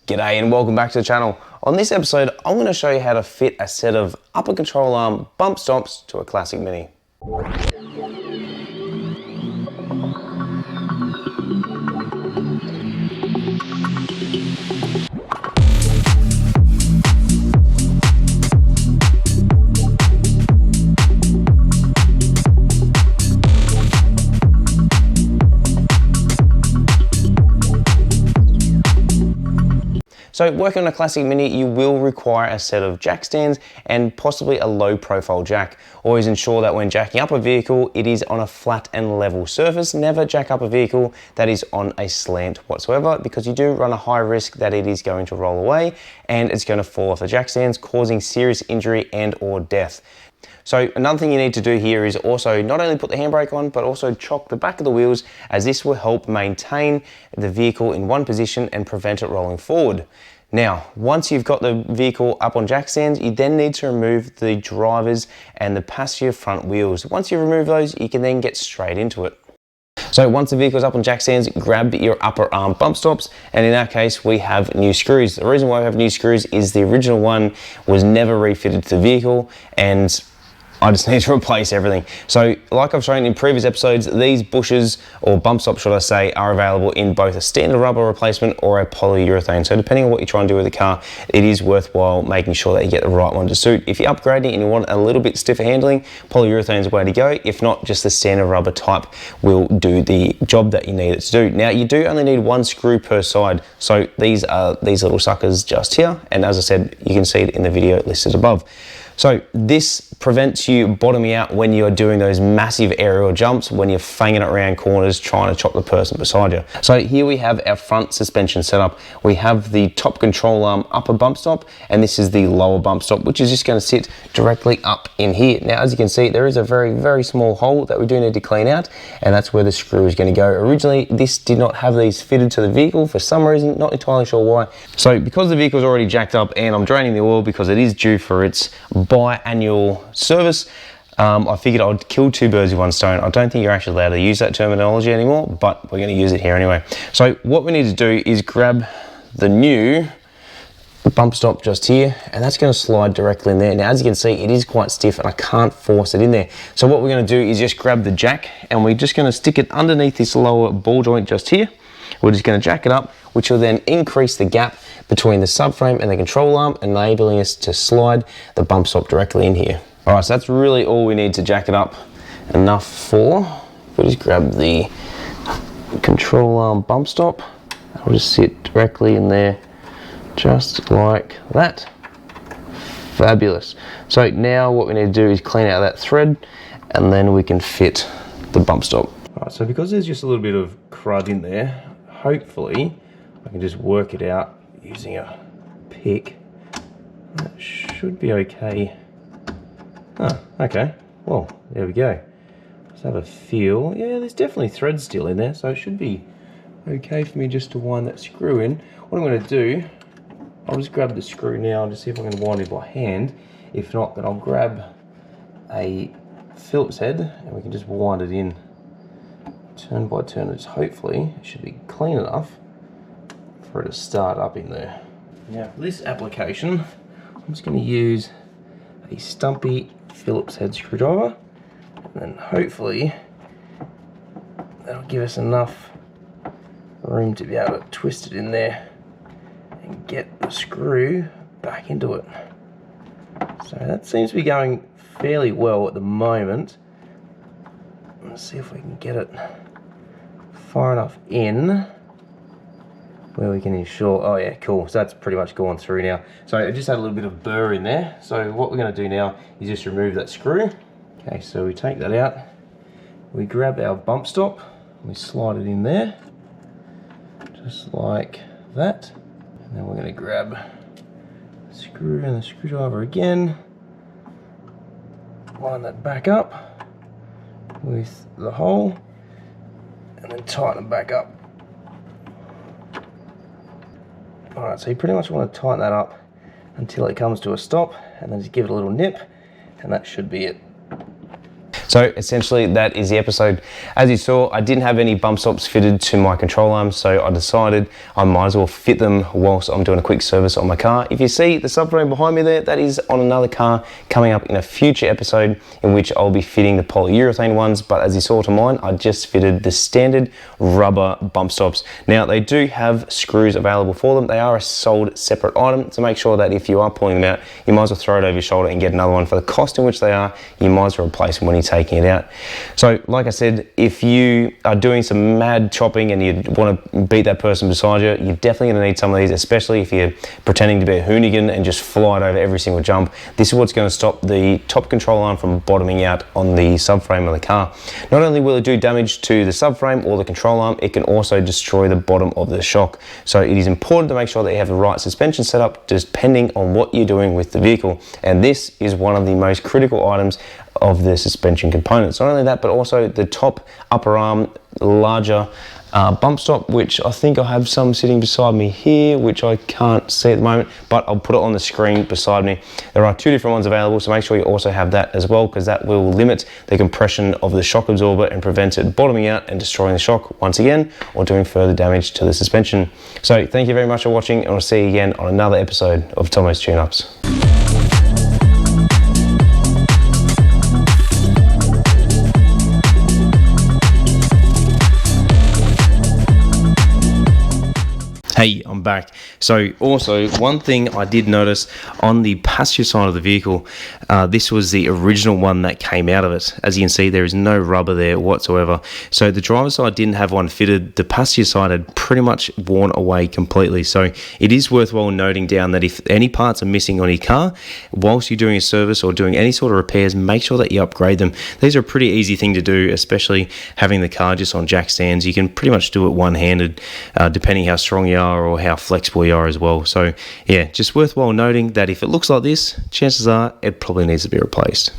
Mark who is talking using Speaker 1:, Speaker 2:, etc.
Speaker 1: G'day and welcome back to the channel. On this episode, I'm going to show you how to fit a set of upper control arm bump stops to a classic Mini. So working on a classic Mini, you will require a set of jack stands and possibly a low profile jack. Always ensure that when jacking up a vehicle, it is on a flat and level surface. Never jack up a vehicle that is on a slant whatsoever, because you do run a high risk that it is going to roll away and it's going to fall off the jack stands, causing serious injury and or death. So another thing you need to do here is also not only put the handbrake on, but also chock the back of the wheels, as this will help maintain the vehicle in one position and prevent it rolling forward. Now, once you've got the vehicle up on jack stands, you then need to remove the drivers and the passenger front wheels. Once you remove those, you can then get straight into it. So once the vehicle's up on jack stands, grab your upper arm bump stops, and in our case we have new screws. The reason why we have new screws is the original one was never refitted to the vehicle and I just need to replace everything. So like I've shown in previous episodes, these bushes, or bump stops should I say, are available in both a standard rubber replacement or a polyurethane. So depending on what you're trying to do with the car, it is worthwhile making sure that you get the right one to suit. If you're upgrading and you want a little bit stiffer handling, polyurethane is the way to go. If not, just the standard rubber type will do the job that you need it to do. Now you do only need one screw per side. So these are these little suckers just here. And as I said, you can see it in the video listed above. So this prevents you bottoming out when you're doing those massive aerial jumps, when you're fanging it around corners trying to chop the person beside you. So here we have our front suspension setup. We have the top control arm upper bump stop, and this is the lower bump stop, which is just going to sit directly up in here. Now, as you can see, there is a very, very small hole that we do need to clean out, and that's where the screw is going to go. Originally, this did not have these fitted to the vehicle for some reason, not entirely sure why. So because the vehicle is already jacked up and I'm draining the oil because it is due for its biannual service, I figured I'd kill two birds with one stone. I don't think you're actually allowed to use that terminology anymore, but we're going to use it here anyway. So what we need to do is grab the new bump stop just here, and that's going to slide directly in there. Now, as you can see, it is quite stiff and I can't force it in there. So what we're going to do is just grab the jack, and we're just going to stick it underneath this lower ball joint just here. We're just going to jack it up, which will then increase the gap between the subframe and the control arm, enabling us to slide the bump stop directly in here. All right, so that's really all we need to jack it up enough for. We'll just grab the control arm bump stop. I'll just sit directly in there, just like that. Fabulous. So now what we need to do is clean out that thread, and then we can fit the bump stop. All right, so because there's just a little bit of crud in there, hopefully I can just work it out using a pick. That should be okay. Oh, okay. Well, there we go. Let's have a feel. Yeah, there's definitely thread still in there, so it should be okay for me just to wind that screw in. What I'm going to do, I'll just grab the screw now and just see if I can wind it by hand. If not, then I'll grab a Phillips head and we can just wind it in turn by turn. It's hopefully it should be clean enough for it to start up in there. Now for this application, I'm just going to use a stumpy Phillips head screwdriver, and then hopefully that'll give us enough room to be able to twist it in there and get the screw back into it. So that seems to be going fairly well at the moment. Let's see if we can get it far enough in where we can ensure. Oh yeah, cool. So that's pretty much gone through now. So I just had a little bit of burr in there. So what we're going to do now is just remove that screw. Okay, so we take that out. We grab our bump stop. We slide it in there, just like that. And then we're going to grab the screw and the screwdriver again. Line that back up with the hole, and then tighten it back up. Alright, so you pretty much want to tighten that up until it comes to a stop, and then just give it a little nip, and that should be it. So essentially that is the episode. As you saw, I didn't have any bump stops fitted to my control arms, so I decided I might as well fit them whilst I'm doing a quick service on my car. If you see the subframe behind me there, that is on another car coming up in a future episode in which I'll be fitting the polyurethane ones, but as you saw to mine, I just fitted the standard rubber bump stops. Now they do have screws available for them. They are a sold separate item, so make sure that if you are pulling them out, you might as well throw it over your shoulder and get another one. For the cost in which they are, you might as well replace them when you're taking it out. So like I said, if you are doing some mad chopping and you want to beat that person beside you, you're definitely going to need some of these, especially if you're pretending to be a hoonigan and just fly it over every single jump. This is what's going to stop the top control arm from bottoming out on the subframe of the car. Not only will it do damage to the subframe or the control arm, it can also destroy the bottom of the shock. So it is important to make sure that you have the right suspension setup depending on what you're doing with the vehicle. And this is one of the most critical items of the suspension components. Not only that, but also the top upper arm larger bump stop, which I think I have some sitting beside me here, which I can't see at the moment, but I'll put it on the screen beside me. There are 2 different ones available, so make sure you also have that as well, because that will limit the compression of the shock absorber and prevent it bottoming out and destroying the shock once again, or doing further damage to the suspension. So thank you very much for watching, and I'll see you again on another episode of Tomo's Tune-Ups. Hey, I'm back. So also, one thing I did notice on the passenger side of the vehicle, this was the original one that came out of it. As you can see, there is no rubber there whatsoever. So the driver's side didn't have one fitted. The passenger side had pretty much worn away completely. So it is worthwhile noting down that if any parts are missing on your car, whilst you're doing a service or doing any sort of repairs, make sure that you upgrade them. These are a pretty easy thing to do, especially having the car just on jack stands. You can pretty much do it one-handed, depending how strong you are or how flexible you are as well. So yeah, just worthwhile noting that if it looks like this, chances are it probably needs to be replaced.